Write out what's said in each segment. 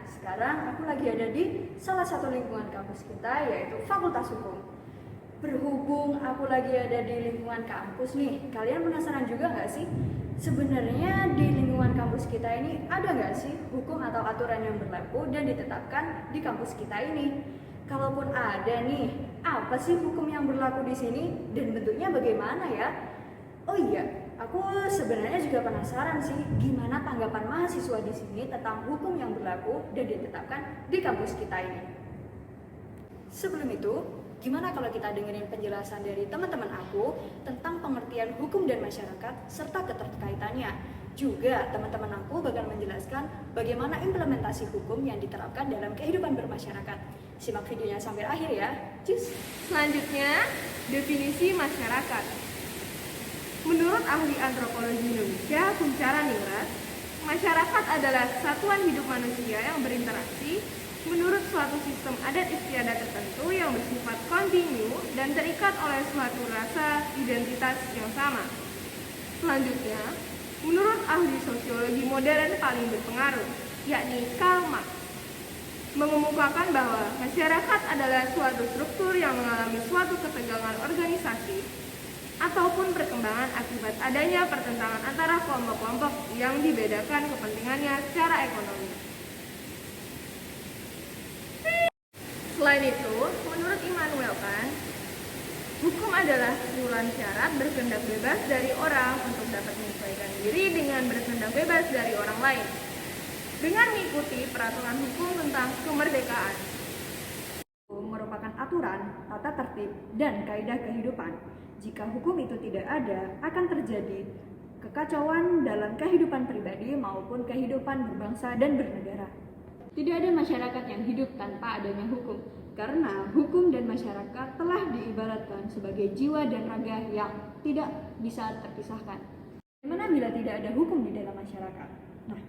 sekarang aku lagi ada di salah satu lingkungan kampus kita, yaitu Fakultas Hukum. Berhubung aku lagi ada di lingkungan kampus nih, kalian penasaran juga nggak sih? Sebenarnya di lingkungan kampus kita ini ada nggak sih hukum atau aturan yang berlaku dan ditetapkan di kampus kita ini? Kalaupun ada nih, apa sih hukum yang berlaku di sini dan bentuknya bagaimana ya? Oh iya, aku sebenarnya juga penasaran sih gimana tanggapan mahasiswa di sini tentang hukum yang berlaku dan ditetapkan di kampus kita ini. Sebelum itu, gimana kalau kita dengerin penjelasan dari teman-teman aku tentang pengertian hukum dan masyarakat serta keterkaitannya. Juga teman-teman aku bakal menjelaskan bagaimana implementasi hukum yang diterapkan dalam kehidupan bermasyarakat. Simak videonya sampai akhir ya. Cus. Selanjutnya, definisi masyarakat. Menurut ahli antropologi Indonesia, Kunchara Ningrat, masyarakat adalah satuan hidup manusia yang berinteraksi menurut suatu sistem adat istiadat tertentu yang bersifat kontinu dan terikat oleh suatu rasa identitas yang sama. Selanjutnya, menurut ahli sosiologi modern paling berpengaruh, yakni Karl Marx, mengemukakan bahwa masyarakat adalah suatu struktur yang mengalami suatu ketegangan organisasi ataupun perkembangan akibat adanya pertentangan antara kelompok-kelompok yang dibedakan kepentingannya secara ekonomi. Selain itu, menurut Immanuel Kant, hukum adalah kumpulan syarat berkehendak bebas dari orang untuk dapat menyesuaikan diri dengan berkehendak bebas dari orang lain, dengan mengikuti peraturan hukum tentang kemerdekaan. Merupakan aturan, tata tertib, dan kaidah kehidupan. Jika hukum itu tidak ada, akan terjadi kekacauan dalam kehidupan pribadi maupun kehidupan berbangsa dan bernegara. Tidak ada masyarakat yang hidup tanpa adanya hukum, karena hukum dan masyarakat telah diibaratkan sebagai jiwa dan raga yang tidak bisa terpisahkan. Bagaimana bila tidak ada hukum di dalam masyarakat? Nah,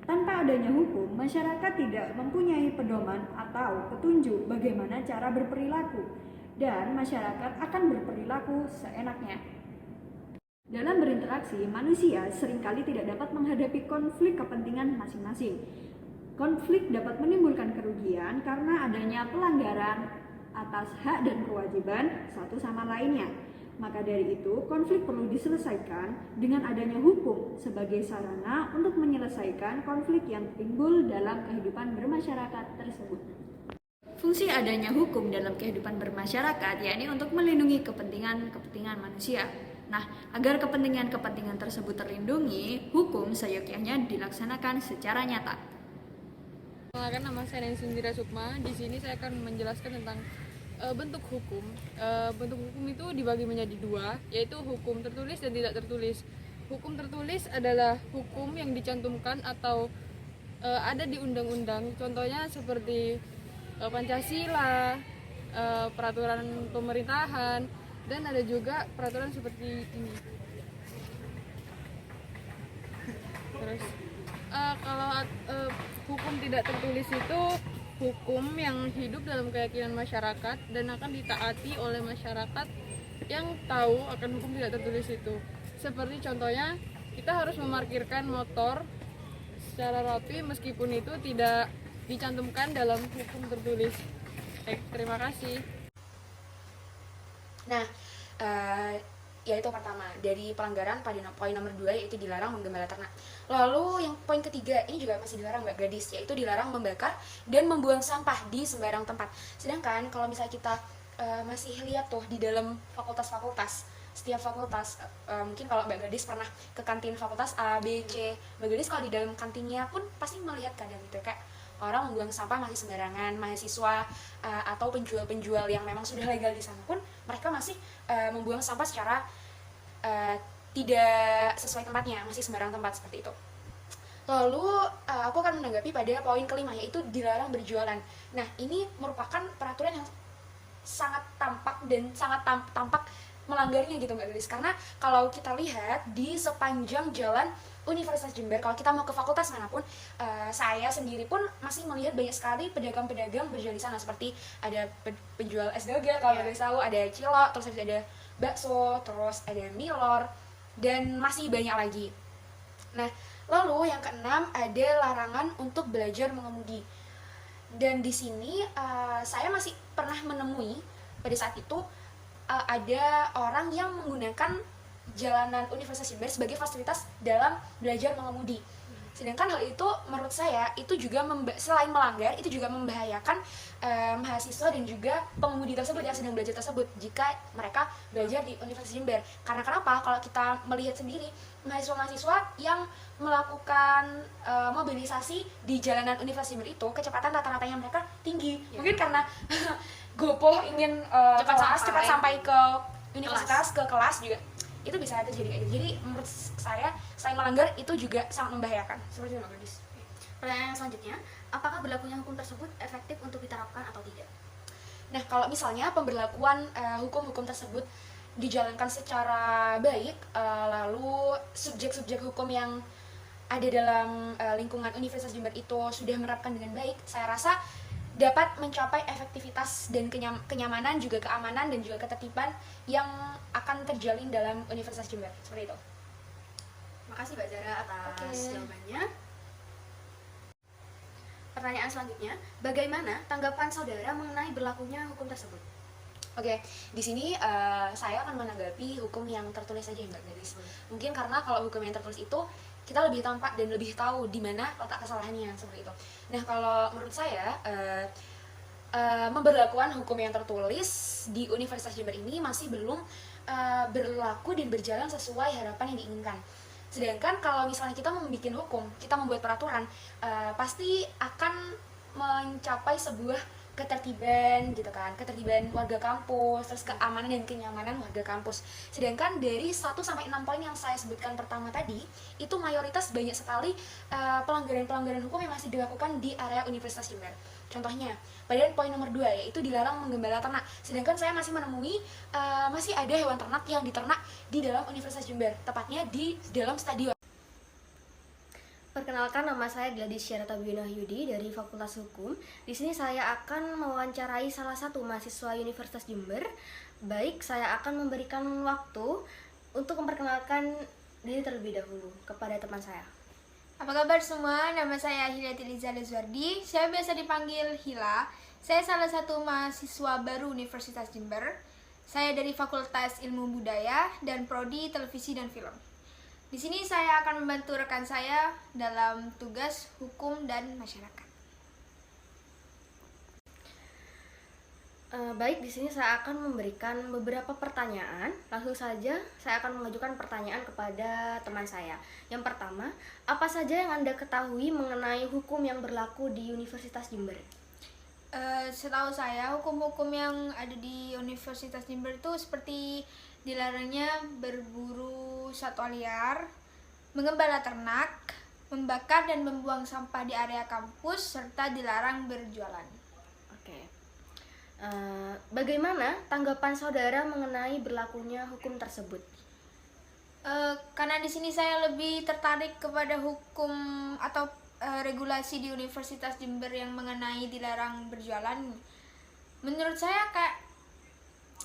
tanpa adanya hukum, masyarakat tidak mempunyai pedoman atau petunjuk bagaimana cara berperilaku, dan masyarakat akan berperilaku seenaknya. Dalam berinteraksi, manusia seringkali tidak dapat menghadapi konflik kepentingan masing-masing. Konflik dapat menimbulkan kerugian karena adanya pelanggaran atas hak dan kewajiban satu sama lainnya. Maka dari itu, konflik perlu diselesaikan dengan adanya hukum sebagai sarana untuk menyelesaikan konflik yang timbul dalam kehidupan bermasyarakat tersebut. Fungsi adanya hukum dalam kehidupan bermasyarakat yakni untuk melindungi kepentingan manusia. Nah, agar kepentingan tersebut terlindungi, hukum seyogyanya dilaksanakan secara nyata. Perkenalkan, nama saya Nensi Indira Sukma. Di sini saya akan menjelaskan tentang bentuk hukum. Bentuk hukum itu dibagi menjadi dua, yaitu hukum tertulis dan tidak tertulis. Hukum tertulis adalah hukum yang dicantumkan atau ada di undang-undang. Contohnya seperti Pancasila, peraturan pemerintahan, dan ada juga peraturan seperti ini. Terus kalau hukum tidak tertulis itu hukum yang hidup dalam keyakinan masyarakat dan akan ditaati oleh masyarakat yang tahu akan hukum tidak tertulis itu. Seperti contohnya, kita harus memarkirkan motor secara rapi meskipun itu tidak dicantumkan dalam hukum tertulis. Terima kasih. Nah, yaitu pertama, dari pelanggaran pada poin nomor 2 yaitu dilarang menggembala ternak. Lalu yang poin ketiga, ini juga masih dilarang Mbak Gadis, yaitu dilarang membakar dan membuang sampah di sembarang tempat. Sedangkan kalau misalnya kita masih lihat tuh di dalam fakultas-fakultas, setiap fakultas, mungkin kalau Mbak Gadis pernah ke kantin fakultas A, B, C, Mbak Gadis kalau di dalam kantinnya pun pasti melihat kadang gitu kayak orang membuang sampah masih sembarangan, mahasiswa atau penjual-penjual yang memang sudah legal di sana pun mereka masih membuang sampah secara tidak sesuai tempatnya, masih sembarang tempat seperti itu. Lalu aku akan menanggapi pada poin kelima, yaitu dilarang berjualan. Nah, ini merupakan peraturan yang sangat tampak dan sangat tampak melanggarnya gitu Mbak Gelis, karena kalau kita lihat di sepanjang jalan Universitas Jember, kalau kita mau ke fakultas manapun, saya sendiri pun masih melihat banyak sekali pedagang-pedagang berjual di sana, seperti ada penjual es doger kalau Mbak tahu, ada cilok, terus ada bakso, terus ada milor, dan masih banyak lagi. Nah, lalu yang keenam ada larangan untuk belajar mengemudi. Dan di sini saya masih pernah menemui pada saat itu ada orang yang menggunakan jalanan Universitas Jember sebagai fasilitas dalam belajar mengemudi. Sedangkan hal itu menurut saya itu juga selain melanggar, itu juga membahayakan mahasiswa dan juga pengemudi tersebut yang sedang belajar tersebut jika mereka belajar di Universitas Jember. Karena kenapa? Kalau kita melihat sendiri mahasiswa-mahasiswa yang melakukan mobilisasi di jalanan Universitas Jember itu kecepatan rata-ratanya mereka tinggi. Mungkin karena gopoh ingin cepat sampai ke universitas, ke kelas juga itu bisa terjadi kayak gitu. Jadi menurut saya selain melanggar itu juga sangat membahayakan. Seperti itu Mbak Gadis. Pertanyaan selanjutnya, apakah berlakunya hukum tersebut efektif untuk diterapkan atau tidak? Nah, kalau misalnya pemberlakuan hukum-hukum tersebut dijalankan secara baik, lalu subjek-subjek hukum yang ada dalam lingkungan Universitas Jember itu sudah menerapkan dengan baik, saya rasa dapat mencapai efektivitas dan kenyamanan, juga keamanan dan juga ketertiban yang akan terjalin dalam Universitas Jember. Seperti itu. Makasih Mbak Zara atas jawabannya. Pertanyaan selanjutnya, bagaimana tanggapan saudara mengenai berlakunya hukum tersebut? Oke, di sini saya akan menanggapi hukum yang tertulis saja Mbak Gadis. Mungkin karena kalau hukum yang tertulis itu kita lebih tampak dan lebih tahu di mana letak kesalahannya, seperti itu. Nah, kalau menurut saya pemberlakuan hukum yang tertulis di Universitas Jember ini masih belum berlaku dan berjalan sesuai harapan yang diinginkan. Sedangkan kalau misalnya kita membuat hukum, kita membuat peraturan, pasti akan mencapai sebuah ketertiban gitu kan, ketertiban warga kampus, terus keamanan dan kenyamanan warga kampus. Sedangkan dari 1 sampai 6 poin yang saya sebutkan pertama tadi, itu mayoritas banyak sekali pelanggaran-pelanggaran hukum yang masih dilakukan di area Universitas Jember. Contohnya, pada poin nomor 2 yaitu dilarang menggembala ternak. Sedangkan saya masih menemui masih ada hewan ternak yang diternak di dalam Universitas Jember, tepatnya di dalam stadion. Perkenalkan, nama saya Gladys Syarata Yudi dari Fakultas Hukum. Di sini saya akan mewawancarai salah satu mahasiswa Universitas Jember. Baik, saya akan memberikan waktu untuk memperkenalkan diri terlebih dahulu kepada teman saya. Apa kabar semua? Nama saya Hilayati Liza Lezwardi. Saya biasa dipanggil Hila. Saya salah satu mahasiswa baru Universitas Jember. Saya dari Fakultas Ilmu Budaya dan Prodi Televisi dan Film. Di sini saya akan membantu rekan saya dalam tugas hukum dan masyarakat. Baik, di sini saya akan memberikan beberapa pertanyaan. Langsung saja saya akan mengajukan pertanyaan kepada teman saya. Yang pertama, apa saja yang Anda ketahui mengenai hukum yang berlaku di Universitas Jember? Setahu saya, hukum-hukum yang ada di Universitas Jember itu seperti dilarangnya berburu satwa liar, mengembala ternak, membakar dan membuang sampah di area kampus, serta dilarang berjualan. Oke. Bagaimana tanggapan saudara mengenai berlakunya hukum tersebut? Karena di sini saya lebih tertarik kepada hukum atau regulasi di Universitas Jember yang mengenai dilarang berjualan. Menurut saya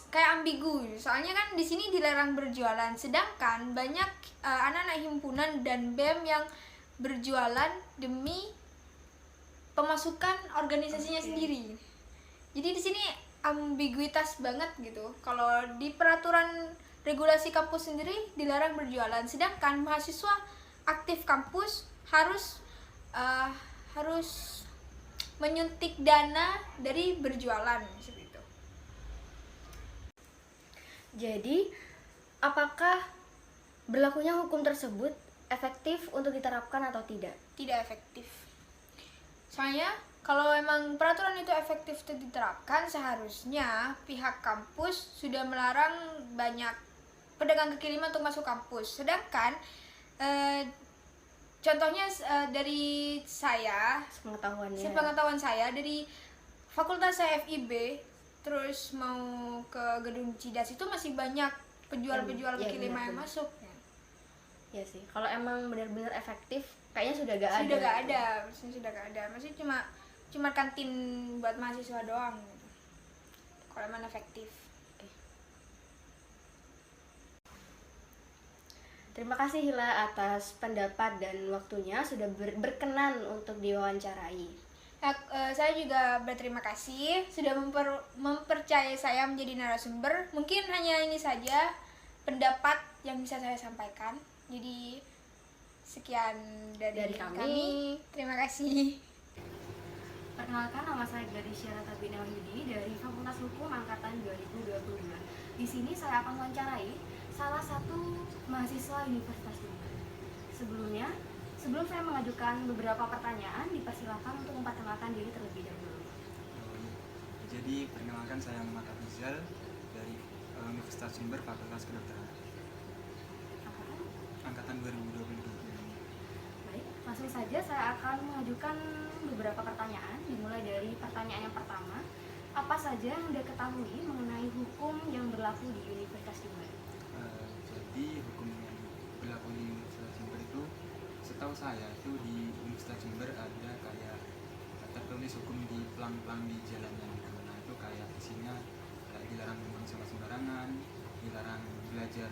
kayak ambigu, soalnya kan di sini dilarang berjualan, sedangkan banyak anak-anak himpunan dan BEM yang berjualan demi pemasukan organisasinya sendiri. Jadi di sini ambiguitas banget gitu. Kalau di peraturan regulasi kampus sendiri dilarang berjualan, sedangkan mahasiswa aktif kampus harus menyuntik dana dari berjualan. Jadi, apakah berlakunya hukum tersebut efektif untuk diterapkan atau tidak? Tidak efektif. Soalnya kalau emang peraturan itu efektif untuk diterapkan, seharusnya pihak kampus sudah melarang banyak pedagang kaki lima untuk masuk kampus. Sedangkan contohnya dari sepengetahuan saya dari Fakultas saya FIB, terus mau ke gedung Cidas itu masih banyak penjual-penjual kaki lima yang masuk. Ya sih, kalau emang benar-benar efektif, kayaknya sudah gak ada. Sudah gak ada. Masih cuma kantin buat mahasiswa doang. Gitu. Kalau emang efektif. Oke. Terima kasih Hila atas pendapat dan waktunya sudah berkenan untuk diwawancarai. Saya juga berterima kasih sudah mempercayai saya menjadi narasumber. Mungkin hanya ini saja pendapat yang bisa saya sampaikan. Jadi sekian dari kami. Terima kasih. Perkenalkan, nama saya Gadis Syarata Bina Wahyudi dari Fakultas Hukum Angkatan 2022. Di sini saya akan mewawancarai salah satu mahasiswa Universitas Jember. Sebelum saya mengajukan beberapa pertanyaan, dipersilakan untuk memperkenalkan diri terlebih dahulu. Jadi perkenalkan, saya Muhammad Rizal dari Universitas Jember Fakultas Kedokteran Angkatan 2022. Baik, langsung saja saya akan mengajukan beberapa pertanyaan, dimulai dari pertanyaan yang pertama. Apa saja yang Anda ketahui mengenai hukum yang berlaku di Universitas Jember? Jadi hukum yang berlaku di Universitas Jember itu, setahu saya itu di Universitas Jember ada kayak tertulis hukum di pelang-pelang di jalannya. Nah itu kayak isinya kayak dilarang membuang sampah sembarangan, dilarang belajar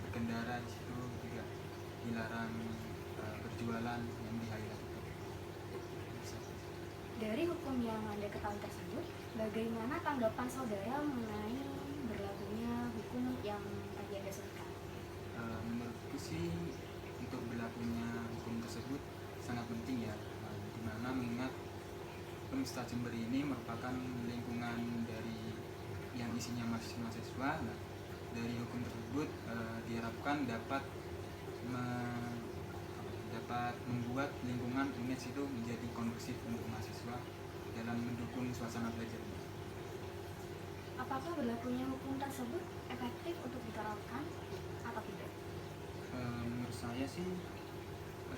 berkendara, di situ juga dilarang berjualan yang di highlight itu. Dari hukum yang Anda ketahui tersebut, bagaimana tanggapan saudara mengenai berlakunya hukum yang tadi Anda sebutkan? Menurutku sih untuk berlakunya hukum tersebut sangat penting ya, dimana mengingat Universitas Jember ini merupakan lingkungan dari yang isinya mahasiswa. Nah, dari hukum tersebut diharapkan dapat membuat lingkungan UNES itu menjadi kondusif untuk mahasiswa dalam mendukung suasana belajarnya. Apakah berlakunya hukum tersebut efektif untuk diterapkan atau tidak? Menurut saya sih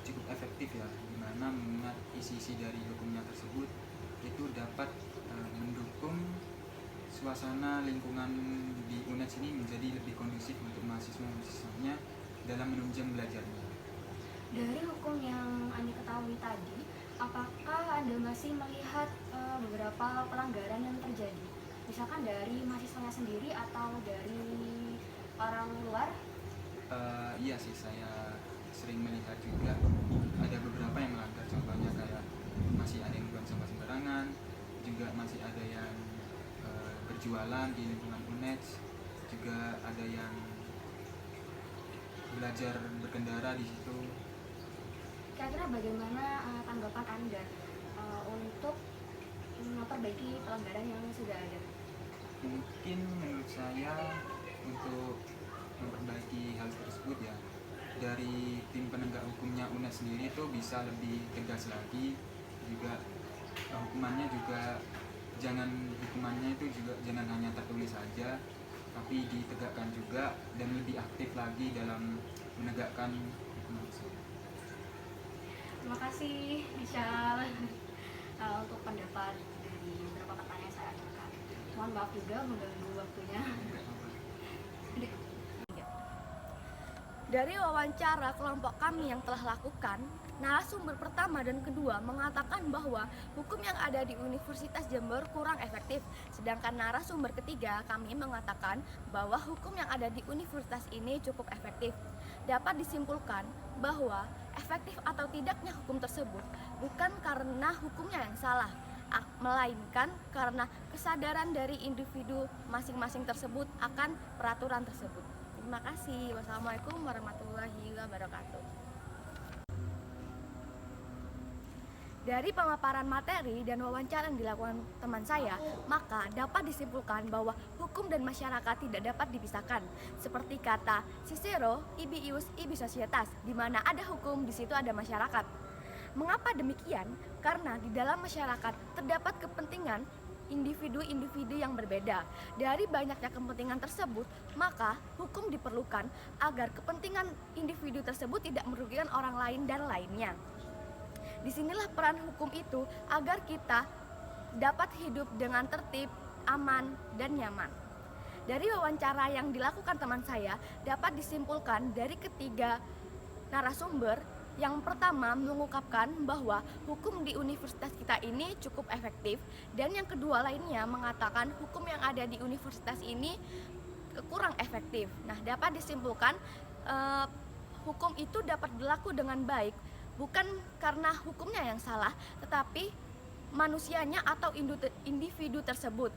cukup efektif ya, dimana mengingat isi-isi dari hukumnya tersebut itu dapat mendukung suasana lingkungan di UNES ini menjadi lebih kondusif untuk mahasiswa-mahasiswanya dalam menunjang belajarnya. Dari hukum yang Anda ketahui tadi, apakah Anda masih melihat beberapa pelanggaran yang terjadi? Misalkan dari mahasiswanya sendiri atau dari orang luar? Iya sih, saya sering melihat juga ada beberapa yang melanggar, contohnya kayak masih ada yang buang sampah sembarangan, juga masih ada yang berjualan di lingkungan UNES, juga ada yang belajar berkendara di situ. Kira-kira bagaimana tanggapan Anda untuk memperbaiki pelanggaran yang sudah ada? Mungkin menurut saya untuk memperbaiki hal tersebut ya, dari tim penegak hukumnya UNES sendiri itu bisa lebih tegas lagi, juga hukumannya itu juga jangan hanya tertulis saja, tapi ditegakkan juga dan lebih aktif lagi dalam menegakkan hukuman tersebut. Terima kasih, Michelle, untuk pendapat dari beberapa pertanyaan saya ajukan. Mohon maaf juga mengganggu waktunya. Dari wawancara kelompok kami yang telah lakukan, narasumber pertama dan kedua mengatakan bahwa hukum yang ada di Universitas Jember kurang efektif. Sedangkan narasumber ketiga kami mengatakan bahwa hukum yang ada di universitas ini cukup efektif. Dapat disimpulkan bahwa efektif atau tidaknya hukum tersebut bukan karena hukumnya yang salah, melainkan karena kesadaran dari individu masing-masing tersebut akan peraturan tersebut. Terima kasih. Wassalamualaikum warahmatullahi wabarakatuh. Dari pemaparan materi dan wawancara yang dilakukan teman saya, maka dapat disimpulkan bahwa hukum dan masyarakat tidak dapat dipisahkan. Seperti kata Cicero, ibi ius ibi societas, di mana ada hukum, di situ ada masyarakat. Mengapa demikian? Karena di dalam masyarakat terdapat kepentingan individu-individu yang berbeda. Dari banyaknya kepentingan tersebut, maka hukum diperlukan agar kepentingan individu tersebut tidak merugikan orang lain dan lainnya. Disinilah peran hukum itu agar kita dapat hidup dengan tertib, aman, dan nyaman. Dari wawancara yang dilakukan teman saya, dapat disimpulkan dari ketiga narasumber. Yang pertama mengungkapkan bahwa hukum di universitas kita ini cukup efektif, dan yang kedua lainnya mengatakan hukum yang ada di universitas ini kurang efektif. Nah, dapat disimpulkan hukum itu dapat berlaku dengan baik, bukan karena hukumnya yang salah, tetapi manusianya atau individu tersebut.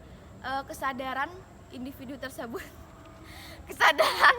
Kesadaran individu tersebut kesadaran